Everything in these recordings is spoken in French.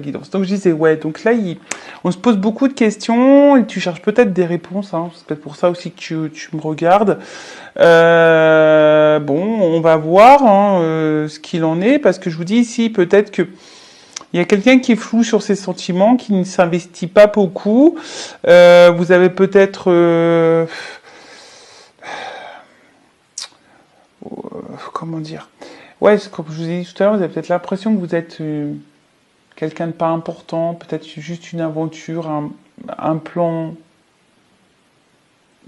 guidance. Donc je disais, ouais, donc là, on se pose beaucoup de questions et tu cherches peut-être des réponses. Hein, c'est peut-être pour ça aussi que tu me regardes. Bon, on va voir hein, ce qu'il en est, parce que je vous dis ici, peut-être que il y a quelqu'un qui est flou sur ses sentiments, qui ne s'investit pas beaucoup. Vous avez peut-être... comment dire? Ouais, comme je vous ai dit tout à l'heure, vous avez peut-être l'impression que vous êtes quelqu'un de pas important, peut-être juste une aventure, un plan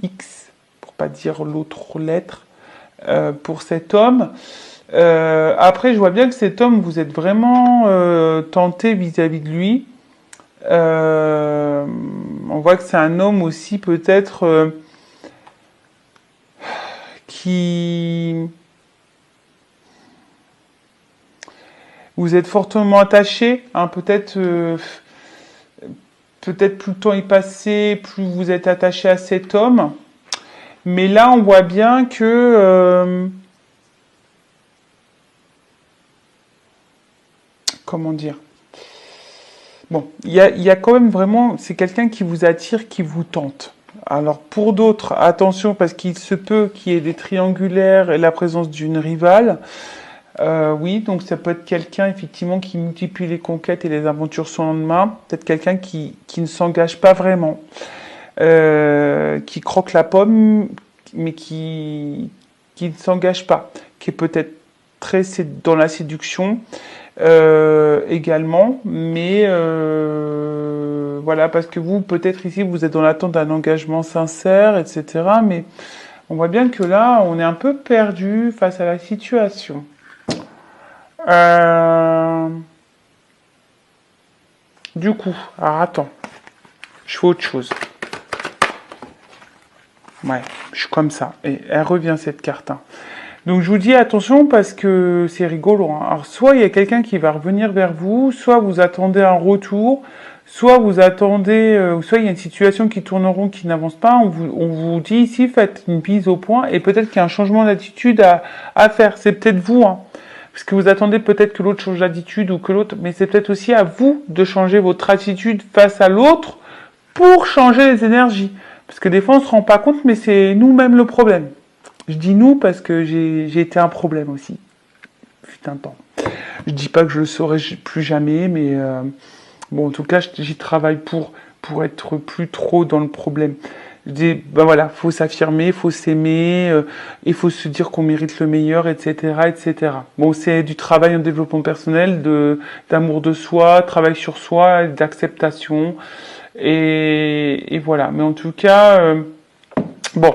X, pour pas dire l'autre lettre, pour cet homme. Après, je vois bien que cet homme, vous êtes vraiment tenté vis-à-vis de lui. On voit que c'est un homme aussi peut-être qui... Vous êtes fortement attaché, hein, peut-être plus le temps est passé, plus vous êtes attaché à cet homme. Mais là, on voit bien que... comment dire? Bon, il y a quand même vraiment... C'est quelqu'un qui vous attire, qui vous tente. Alors, pour d'autres, attention, parce qu'il se peut qu'il y ait des triangulaires et la présence d'une rivale. Oui, donc ça peut être quelqu'un, effectivement, qui multiplie les conquêtes et les aventures sans lendemain. Peut-être quelqu'un qui ne s'engage pas vraiment. Qui croque la pomme, mais qui ne s'engage pas, qui est peut-être très dans la séduction également, mais voilà, parce que vous, peut-être ici, vous êtes dans l'attente d'un engagement sincère, etc., mais on voit bien que là, on est un peu perdu face à la situation. Du coup, alors attends, je fais autre chose. Ouais, je suis comme ça. Et elle revient cette carte. Hein. Donc je vous dis attention parce que c'est rigolo. Hein. Alors soit il y a quelqu'un qui va revenir vers vous, soit vous attendez un retour, soit vous attendez, soit il y a une situation qui tourne en rond, qui n'avance pas. On vous dit ici, faites une mise au point et peut-être qu'il y a un changement d'attitude à faire. C'est peut-être vous. Hein. Parce que vous attendez peut-être que l'autre change d'attitude ou que l'autre, mais c'est peut-être aussi à vous de changer votre attitude face à l'autre pour changer les énergies. Parce que des fois, on ne se rend pas compte, mais c'est nous-mêmes le problème. Je dis nous parce que j'ai été un problème aussi. Fut un temps. Je dis pas que je le saurai plus jamais, mais bon, en tout cas, j'y travaille pour être plus trop dans le problème. Je dis, ben voilà, faut s'affirmer, faut s'aimer, il faut se dire qu'on mérite le meilleur, etc., etc. Bon, c'est du travail en développement personnel, d'amour de soi, travail sur soi, d'acceptation. Et voilà. Mais en tout cas, bon,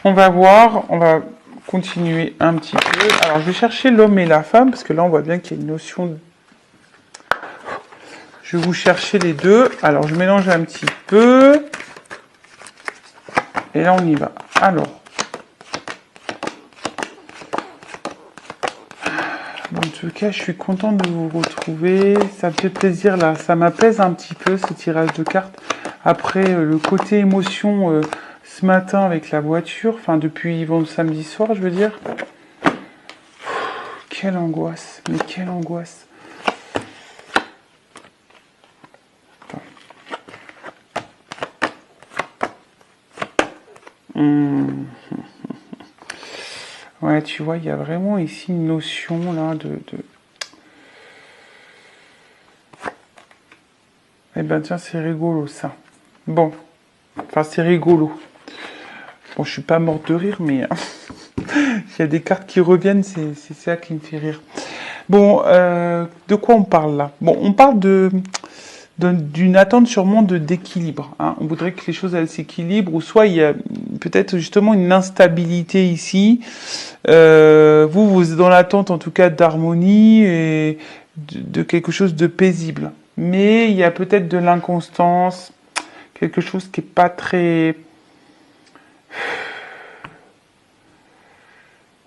on va voir, on va continuer un petit peu. Alors, je vais chercher l'homme et la femme, parce que là, on voit bien qu'il y a une notion de... Je vais vous chercher les deux. Alors, je mélange un petit peu. Et là, on y va. Alors. En tout cas, je suis contente de vous retrouver. Ça me fait plaisir, là. Ça m'apaise un petit peu, ce tirage de cartes. Après, le côté émotion, ce matin, avec la voiture. Enfin, depuis samedi soir, je veux dire. Quelle angoisse. Mais quelle angoisse. Ouais, tu vois, il y a vraiment ici une notion, là, de... Eh ben, tiens, c'est rigolo, ça. Bon. Enfin, c'est rigolo. Bon, je suis pas morte de rire, mais... il y a des cartes qui reviennent, c'est ça qui me fait rire. Bon, de quoi on parle, là? Bon, on parle d'une attente sûrement d'équilibre. Hein. On voudrait que les choses elles s'équilibrent, ou soit il y a peut-être justement une instabilité ici. Vous êtes dans l'attente en tout cas d'harmonie et de quelque chose de paisible. Mais il y a peut-être de l'inconstance, quelque chose qui est pas très...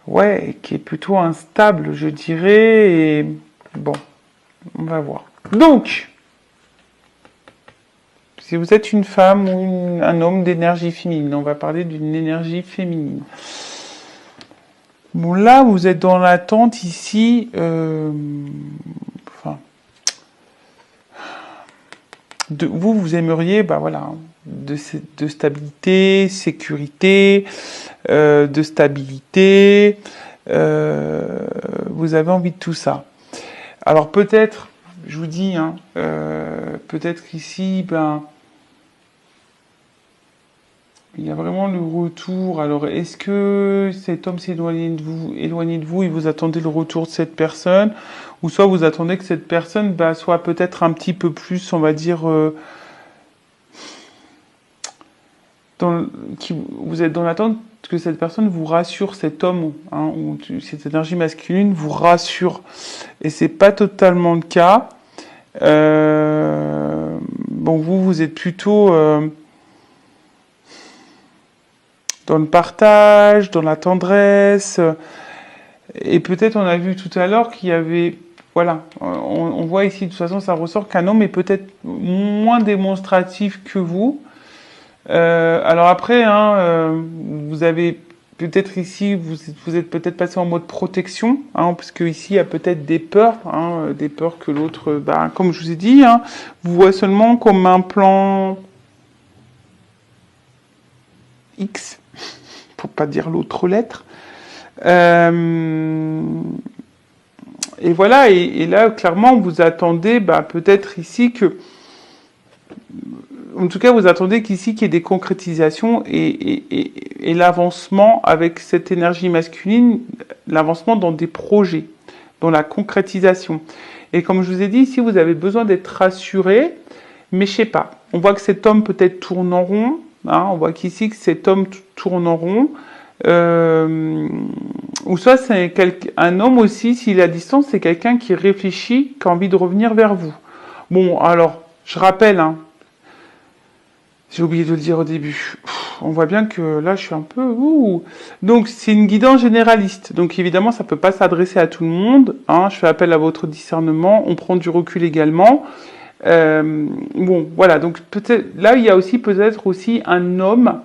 Ouais, qui est plutôt instable, je dirais. Et bon, on va voir. Donc... Si vous êtes une femme ou un homme d'énergie féminine, on va parler d'une énergie féminine. Bon, là, vous êtes dans l'attente ici. Enfin, vous aimeriez, bah voilà, de stabilité, sécurité, de stabilité. Vous avez envie de tout ça. Alors peut-être, je vous dis, hein, peut-être qu'ici, ben, il y a vraiment le retour. Alors, est-ce que cet homme s'est éloigné de vous et vous attendez le retour de cette personne, ou soit vous attendez que cette personne, bah, soit peut-être un petit peu plus, on va dire, vous êtes dans l'attente que cette personne vous rassure, cet homme, hein, ou cette énergie masculine vous rassure. Et c'est pas totalement le cas. Bon, vous êtes plutôt dans le partage, dans la tendresse. Et peut-être on a vu tout à l'heure qu'il y avait, voilà, on voit ici de toute façon ça ressort qu'un homme est peut-être moins démonstratif que vous. Alors après, hein, vous avez peut-être ici, vous êtes peut-être passé en mode protection, hein, parce que ici il y a peut-être des peurs que l'autre, bah, comme je vous ai dit, hein, vous voit seulement comme un plan X, pour pas dire l'autre lettre. Et voilà, et là clairement vous attendez, bah, peut-être ici que en tout cas, vous attendez qu'ici, qu'il y ait des concrétisations et l'avancement avec cette énergie masculine, l'avancement dans des projets, dans la concrétisation. Et comme je vous ai dit, ici, vous avez besoin d'être rassuré, mais je sais pas. On voit que cet homme peut-être tourne en rond. Hein, on voit qu'ici, que cet homme tourne en rond. Ou soit c'est un homme aussi, s'il est à distance, c'est quelqu'un qui réfléchit, qui a envie de revenir vers vous. Bon, alors, je rappelle, hein, j'ai oublié de le dire au début. On voit bien que là, je suis un peu... Donc, c'est une guidance généraliste. Donc, évidemment, ça ne peut pas s'adresser à tout le monde. Hein. Je fais appel à votre discernement. On prend du recul également. Bon, voilà. Donc, peut-être là, il y a aussi peut-être aussi un homme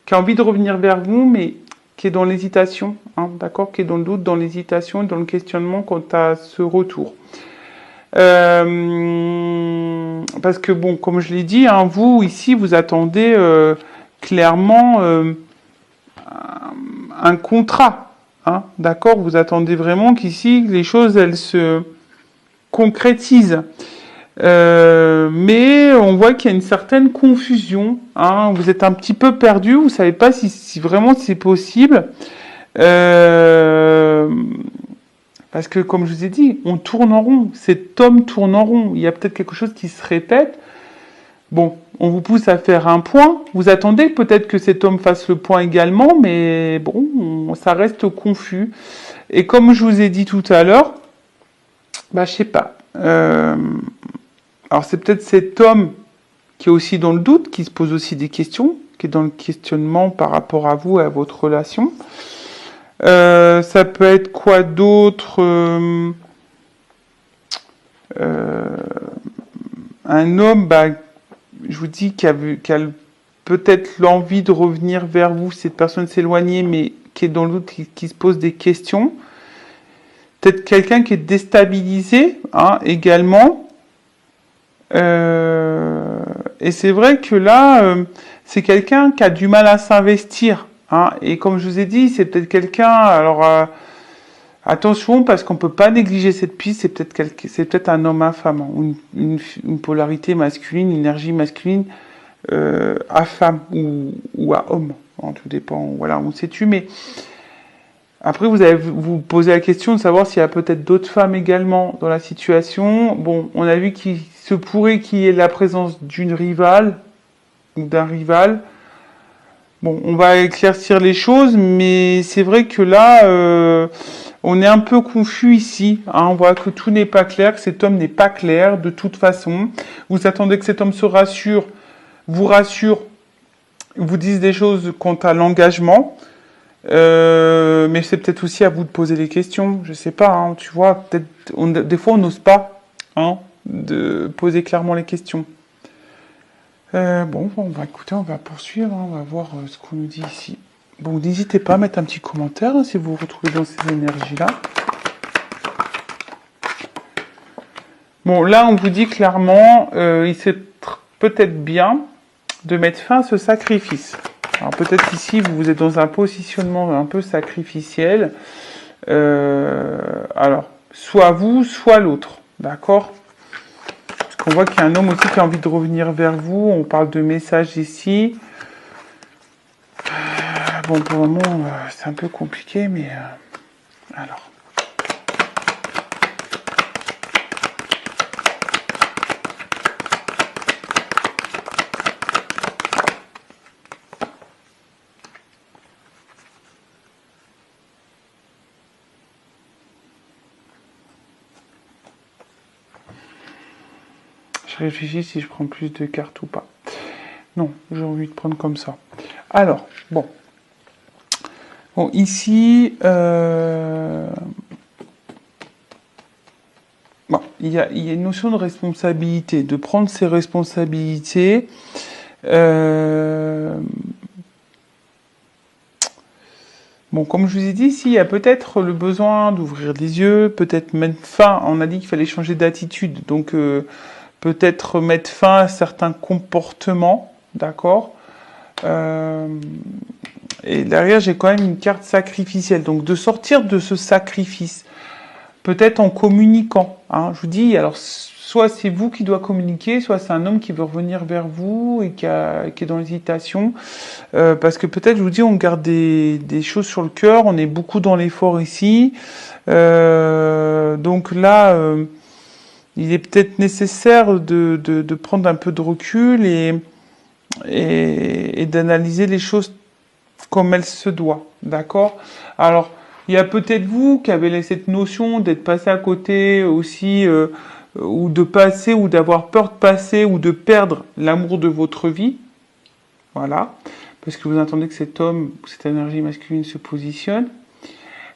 qui a envie de revenir vers vous, mais qui est dans l'hésitation. Hein, d'accord, qui est dans le doute, dans l'hésitation, dans le questionnement quant à ce retour. Parce que bon, comme je l'ai dit, hein, vous ici, vous attendez clairement un contrat, hein, d'accord. Vous attendez vraiment qu'ici les choses elles se concrétisent. Mais on voit qu'il y a une certaine confusion. Hein, vous êtes un petit peu perdu, vous savez pas si vraiment c'est possible. Parce que, comme je vous ai dit, on tourne en rond. Cet homme tourne en rond. Il y a peut-être quelque chose qui se répète. Bon, on vous pousse à faire un point. Vous attendez peut-être que cet homme fasse le point également, mais bon, ça reste confus. Et comme je vous ai dit tout à l'heure, bah, je sais pas. Alors, c'est peut-être cet homme qui est aussi dans le doute, qui se pose aussi des questions, qui est dans le questionnement par rapport à vous et à votre relation. Ça peut être quoi d'autre un homme, bah, je vous dis, qui a peut-être l'envie de revenir vers vous, cette personne s'éloigner, mais qui est dans le doute, qui se pose des questions. Peut-être quelqu'un qui est déstabilisé, hein, également. Et c'est vrai que là, c'est quelqu'un qui a du mal à s'investir. Hein, et comme je vous ai dit, c'est peut-être quelqu'un... Alors, attention, parce qu'on ne peut pas négliger cette piste, c'est peut-être un homme à femme, hein, une polarité masculine, une énergie masculine à femme ou à homme. Hein, tout dépend, voilà, on sait-tu, mais... Après, vous allez vous poser la question de savoir s'il y a peut-être d'autres femmes également dans la situation. Bon, on a vu qu'il se pourrait qu'il y ait la présence d'une rivale ou d'un rival. Bon, on va éclaircir les choses, mais c'est vrai que là, on est un peu confus ici. Hein, on voit que tout n'est pas clair, que cet homme n'est pas clair de toute façon. Vous attendez que cet homme se rassure, vous dise des choses quant à l'engagement. Mais c'est peut-être aussi à vous de poser les questions. Je sais pas, hein, tu vois, peut-être des fois on n'ose pas, hein, de poser clairement les questions. Bon, on va écouter, on va poursuivre, hein, on va voir ce qu'on nous dit ici. Bon, n'hésitez pas à mettre un petit commentaire hein, si vous vous retrouvez dans ces énergies-là. Bon, là, on vous dit clairement, il s'est peut-être bien de mettre fin à ce sacrifice. Alors peut-être ici, vous êtes dans un positionnement un peu sacrificiel. Alors, soit vous, soit l'autre. D'accord? Parce qu'on voit qu'il y a un homme aussi qui a envie de revenir vers vous. On parle de messages ici. Bon, pour le moment, c'est un peu compliqué, mais... alors... Je réfléchis si je prends plus de cartes ou pas. Non, j'ai envie de prendre comme ça. Alors, bon. Bon, ici, bon, il y a une notion de responsabilité, de prendre ses responsabilités. Bon, comme je vous ai dit, ici, il y a peut-être le besoin d'ouvrir les yeux, peut-être mettre fin. On a dit qu'il fallait changer d'attitude, donc peut-être mettre fin à certains comportements, d'accord. Et derrière, j'ai quand même une carte sacrificielle. Donc, de sortir de ce sacrifice, peut-être en communiquant. Hein, je vous dis, alors, soit c'est vous qui doit communiquer, soit c'est un homme qui veut revenir vers vous et qui est dans l'hésitation. Parce que peut-être, je vous dis, on garde des choses sur le cœur, on est beaucoup dans l'effort ici. Donc là, il est peut-être nécessaire de prendre un peu de recul et d'analyser les choses comme elle se doit, d'accord? Alors, il y a peut-être vous qui avez cette notion d'être passé à côté aussi, ou de passer, ou d'avoir peur de passer, ou de perdre l'amour de votre vie, voilà, parce que vous entendez que cet homme, cette énergie masculine se positionne.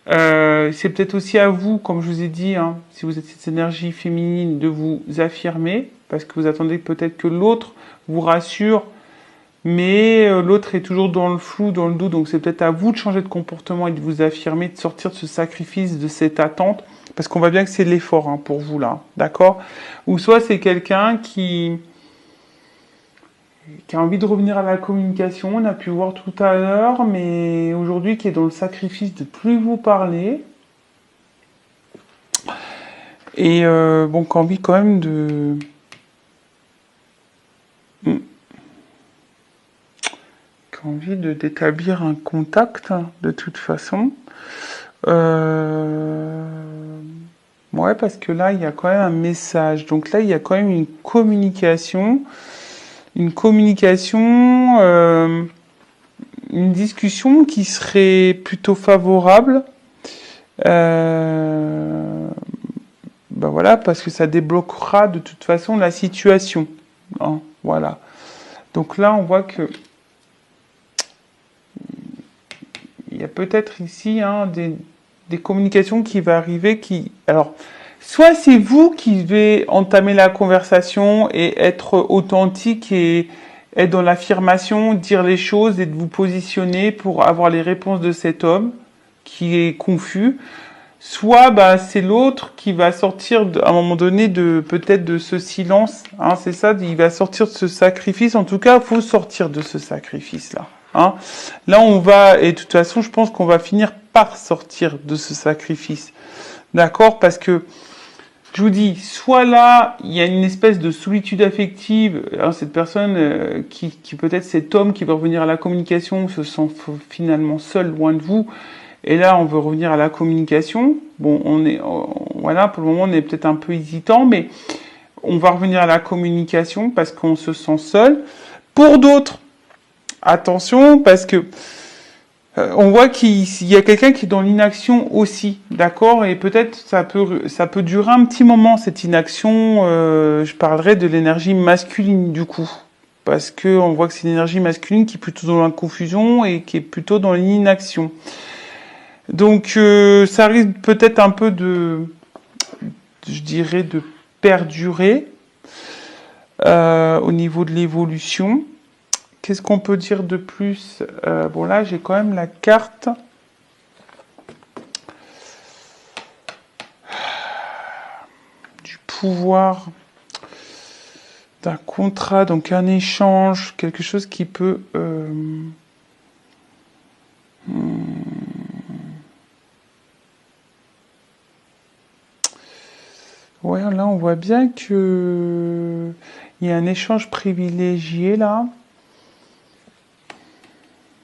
C'est peut-être aussi à vous, comme je vous ai dit, hein, si vous êtes cette énergie féminine, de vous affirmer, parce que vous attendez peut-être que l'autre vous rassure, mais l'autre est toujours dans le flou, dans le doute, donc c'est peut-être à vous de changer de comportement et de vous affirmer, de sortir de ce sacrifice, de cette attente, parce qu'on voit bien que c'est l'effort hein, pour vous là, d'accord? Ou soit c'est quelqu'un qui a envie de revenir à la communication, on a pu voir tout à l'heure, mais aujourd'hui qui est dans le sacrifice de plus vous parler, et bon, qui a envie quand même de... envie d'établir un contact de toute façon. Ouais, parce que là, il y a quand même un message. Donc là, il y a quand même une communication, une discussion qui serait plutôt favorable. Ben voilà, parce que ça débloquera de toute façon la situation. Hein, voilà. Donc là, on voit que il y a peut-être ici hein, des communications qui vont arriver qui... Alors, soit c'est vous qui devez entamer la conversation et être authentique et être dans l'affirmation, dire les choses et de vous positionner pour avoir les réponses de cet homme qui est confus. Soit bah, c'est l'autre qui va sortir à un moment donné de peut-être de ce silence. Hein, c'est ça, il va sortir de ce sacrifice. En tout cas, il faut sortir de ce sacrifice-là. Hein. Là, on va, et de toute façon, je pense qu'on va finir par sortir de ce sacrifice. D'accord? Parce que, je vous dis, soit là, il y a une espèce de solitude affective, hein, cette personne qui peut-être cet homme qui veut revenir à la communication se sent finalement seul, loin de vous. Et là, on veut revenir à la communication. Bon, voilà, pour le moment, on est peut-être un peu hésitant, mais on va revenir à la communication parce qu'on se sent seul. Pour d'autres, attention, parce que on voit qu'il y a quelqu'un qui est dans l'inaction aussi, d'accord? Et peut-être ça peut durer un petit moment cette inaction. Je parlerai de l'énergie masculine du coup, parce que on voit que c'est une énergie masculine qui est plutôt dans la confusion et qui est plutôt dans l'inaction. Donc ça risque peut-être un peu je dirais, de perdurer au niveau de l'évolution. Qu'est-ce qu'on peut dire de plus? Bon là, j'ai quand même la carte du pouvoir d'un contrat, donc un échange, quelque chose qui peut... Ouais, là, on voit bien que il y a un échange privilégié, là,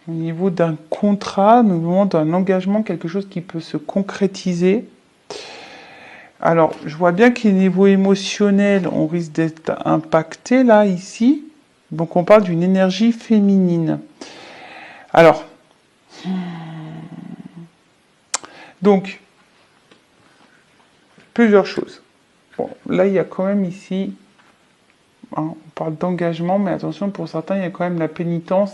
au niveau d'un contrat, notamment d'un engagement, quelque chose qui peut se concrétiser. Alors, je vois bien qu'au niveau émotionnel, on risque d'être impacté, là, ici. Donc, on parle d'une énergie féminine. Alors, donc, plusieurs choses. Bon, là, il y a quand même ici, hein, on parle d'engagement, mais attention, pour certains, il y a quand même la pénitence.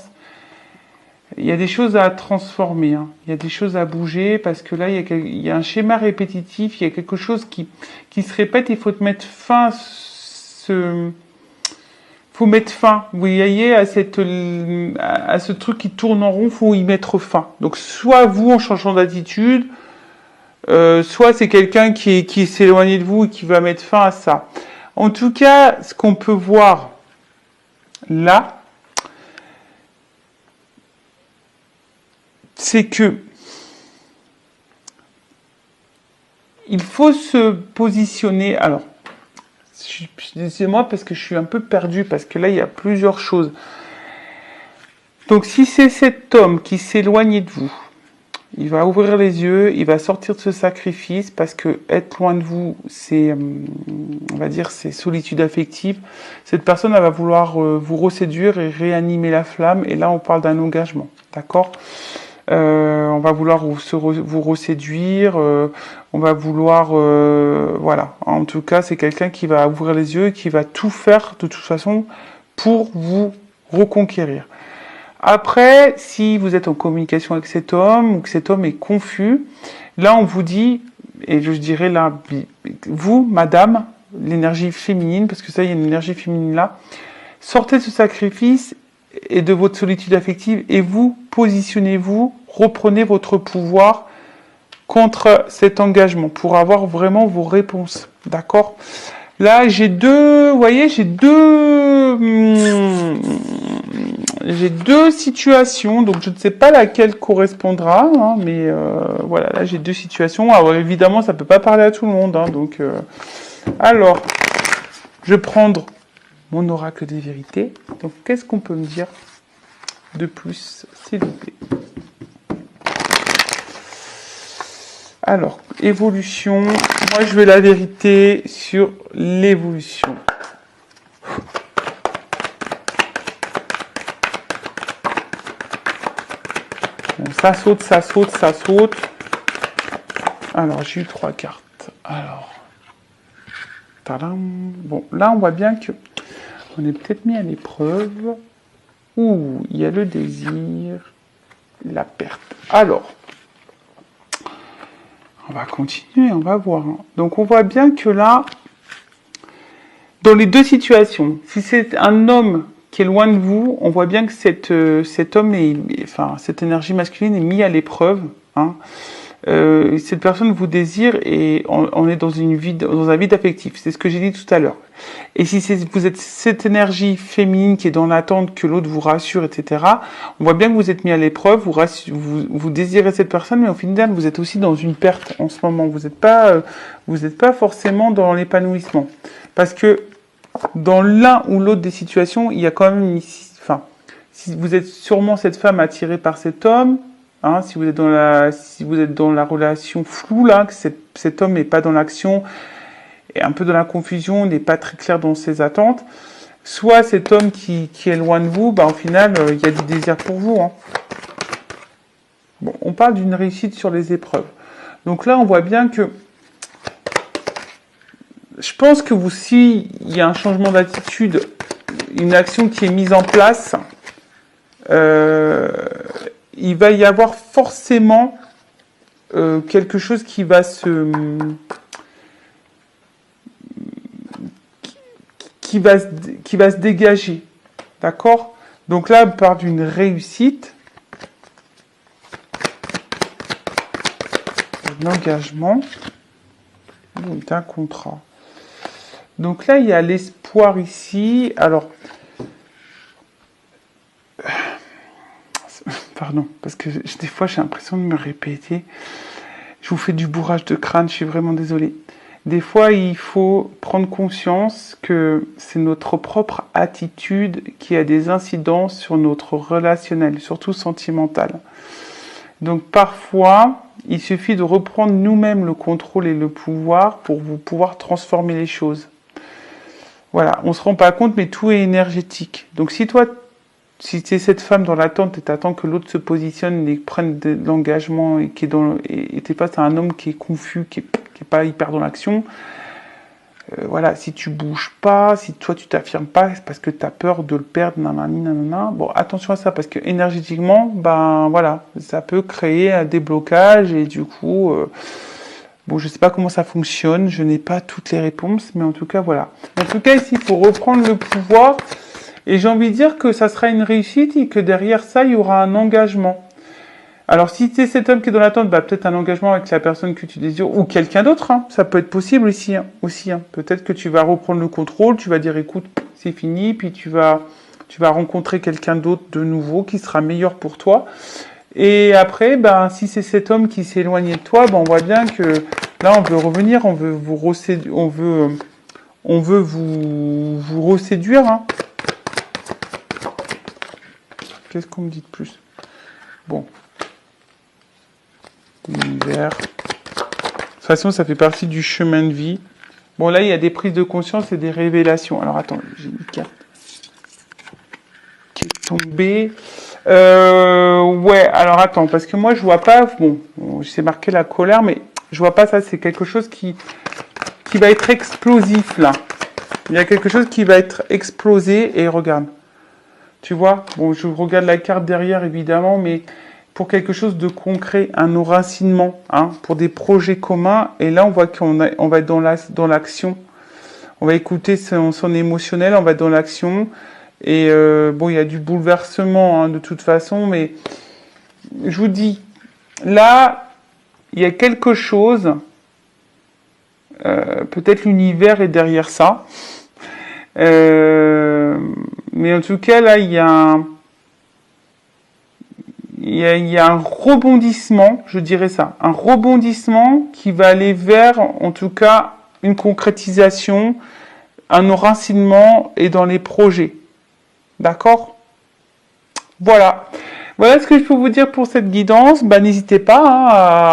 Il y a des choses à transformer, hein. Il y a des choses à bouger, parce que là, il y a un schéma répétitif, il y a quelque chose qui se répète, il faut te mettre fin, faut mettre fin. Vous voyez, à ce truc qui tourne en rond, faut y mettre fin. Donc, soit vous, en changeant d'attitude, soit c'est quelqu'un qui s'est éloigné de vous et qui va mettre fin à ça. En tout cas, ce qu'on peut voir là, c'est que il faut se positionner. Alors, c'est moi parce que je suis un peu perdu, parce que là, il y a plusieurs choses. Donc, si c'est cet homme qui s'éloigne de vous, il va ouvrir les yeux, il va sortir de ce sacrifice, parce que être loin de vous, c'est, on va dire, c'est solitude affective. Cette personne, elle va vouloir vous reséduire et réanimer la flamme, et là, on parle d'un engagement, d'accord ? On va vouloir vous reséduire, on va vouloir, voilà. En tout cas, c'est quelqu'un qui va ouvrir les yeux, qui va tout faire de toute façon pour vous reconquérir. Après, si vous êtes en communication avec cet homme ou que cet homme est confus, là on vous dit, et je dirais là, vous, madame, l'énergie féminine, parce que ça, il y a une énergie féminine là, sortez de ce sacrifice et de votre solitude affective et vous positionnez-vous, reprenez votre pouvoir contre cet engagement pour avoir vraiment vos réponses. D'accord ? Là, j'ai deux, vous voyez, j'ai deux situations, donc je ne sais pas laquelle correspondra, hein, mais voilà, là j'ai deux situations. Alors évidemment, ça peut pas parler à tout le monde, hein, donc alors, je vais prendre mon oracle des vérités. Donc, qu'est-ce qu'on peut me dire de plus, s'il vous plaît? Alors, évolution. Moi, je veux la vérité sur l'évolution. Bon, ça saute, ça saute, ça saute. Alors, j'ai eu 3 cartes. Alors, tadam. Bon, là, on voit bien que on est peut-être mis à l'épreuve. Ouh, il y a le désir, la perte. Alors, on va continuer, on va voir. Donc, on voit bien que là, dans les deux situations, si c'est un homme qui est loin de vous, on voit bien que cet homme, enfin, cette énergie masculine est mise à l'épreuve. Hein. Cette personne vous désire et on est dans un vide affectif. C'est ce que j'ai dit tout à l'heure. Et si vous êtes cette énergie féminine qui est dans l'attente que l'autre vous rassure, etc., on voit bien que vous êtes mis à l'épreuve, vous désirez cette personne, mais au final, vous êtes aussi dans une perte en ce moment. Vous n'êtes pas forcément dans l'épanouissement. Parce que dans l'un ou l'autre des situations, il y a quand même enfin, si vous êtes sûrement cette femme attirée par cet homme, hein, si vous êtes dans la relation floue là, que cet homme n'est pas dans l'action, et un peu dans la confusion, n'est pas très clair dans ses attentes, soit cet homme qui est loin de vous, au final, il y a du désir pour vous. Hein. Bon, on parle d'une réussite sur les épreuves. Donc là, on voit bien que je pense que si il y a un changement d'attitude, une action qui est mise en place, il va y avoir forcément quelque chose qui va se dégager. D'accord ? Donc là, on parle d'une réussite, d'un engagement, d'un contrat. Donc là, il y a l'espoir ici. Alors, pardon, parce que des fois, j'ai l'impression de me répéter. Je vous fais du bourrage de crâne, je suis vraiment désolée. Des fois, il faut prendre conscience que c'est notre propre attitude qui a des incidences sur notre relationnel, surtout sentimental. Donc parfois, il suffit de reprendre nous-mêmes le contrôle et le pouvoir pour vous pouvoir transformer les choses. Voilà, on se rend pas compte, mais tout est énergétique. Donc si toi, si tu es cette femme dans l'attente et t'attends que l'autre se positionne et prenne de l'engagement et qui est dans et t'es face à un homme qui est confus, qui est pas hyper dans l'action, voilà, si tu bouges pas, si toi tu t'affirmes pas, c'est parce que tu as peur de le perdre, nanani, nanana. Bon, attention à ça, parce que énergétiquement, ben voilà, ça peut créer un déblocage et du coup, bon, je sais pas comment ça fonctionne, je n'ai pas toutes les réponses, mais en tout cas, voilà. En tout cas, ici, il faut reprendre le pouvoir et j'ai envie de dire que ça sera une réussite et que derrière ça, il y aura un engagement. Alors, si c'est cet homme qui est dans l'attente, bah, peut-être un engagement avec la personne que tu désires, ou quelqu'un d'autre, hein. Ça peut être possible ici, hein, aussi. Hein. Peut-être que tu vas reprendre le contrôle, tu vas dire, écoute, c'est fini, puis tu vas rencontrer quelqu'un d'autre de nouveau qui sera meilleur pour toi. Et après, ben, si c'est cet homme qui s'est éloigné de toi, ben, on voit bien que là, on veut revenir, on veut vous reséduire, vous reséduire, hein. Qu'est-ce qu'on me dit de plus? Bon. L'univers. De toute façon, ça fait partie du chemin de vie. Bon, là, il y a des prises de conscience et des révélations. Alors, attends, j'ai une carte qui est tombée. Ouais, alors attends, parce que moi, je vois pas... Bon, c'est marqué la colère, mais je vois pas ça. C'est quelque chose qui va être explosif, là. Il y a quelque chose qui va être explosé, et regarde. Tu vois? Bon, je regarde la carte derrière, évidemment, mais... pour quelque chose de concret, un enracinement, hein, pour des projets communs. Et là, on voit qu'on va être dans l'action. On va écouter son émotionnel, on va être dans l'action. Et bon, il y a du bouleversement, hein, de toute façon, mais je vous dis, là, il y a quelque chose, peut-être l'univers est derrière ça. Mais en tout cas, là, il y a un rebondissement, je dirais ça, un rebondissement qui va aller vers, en tout cas, une concrétisation, un enracinement et dans les projets. D'accord? Voilà. Voilà ce que je peux vous dire pour cette guidance. Bah, n'hésitez pas, hein,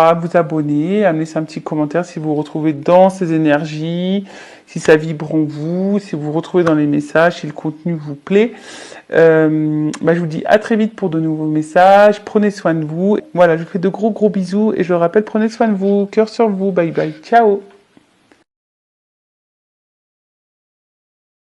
à vous abonner, à me laisser un petit commentaire si vous vous retrouvez dans ces énergies, si ça vibre en vous, si vous vous retrouvez dans les messages, si le contenu vous plaît. Bah, je vous dis à très vite pour de nouveaux messages. Prenez soin de vous. Voilà, je vous fais de gros bisous et je le rappelle, prenez soin de vous. Cœur sur vous. Bye bye. Ciao.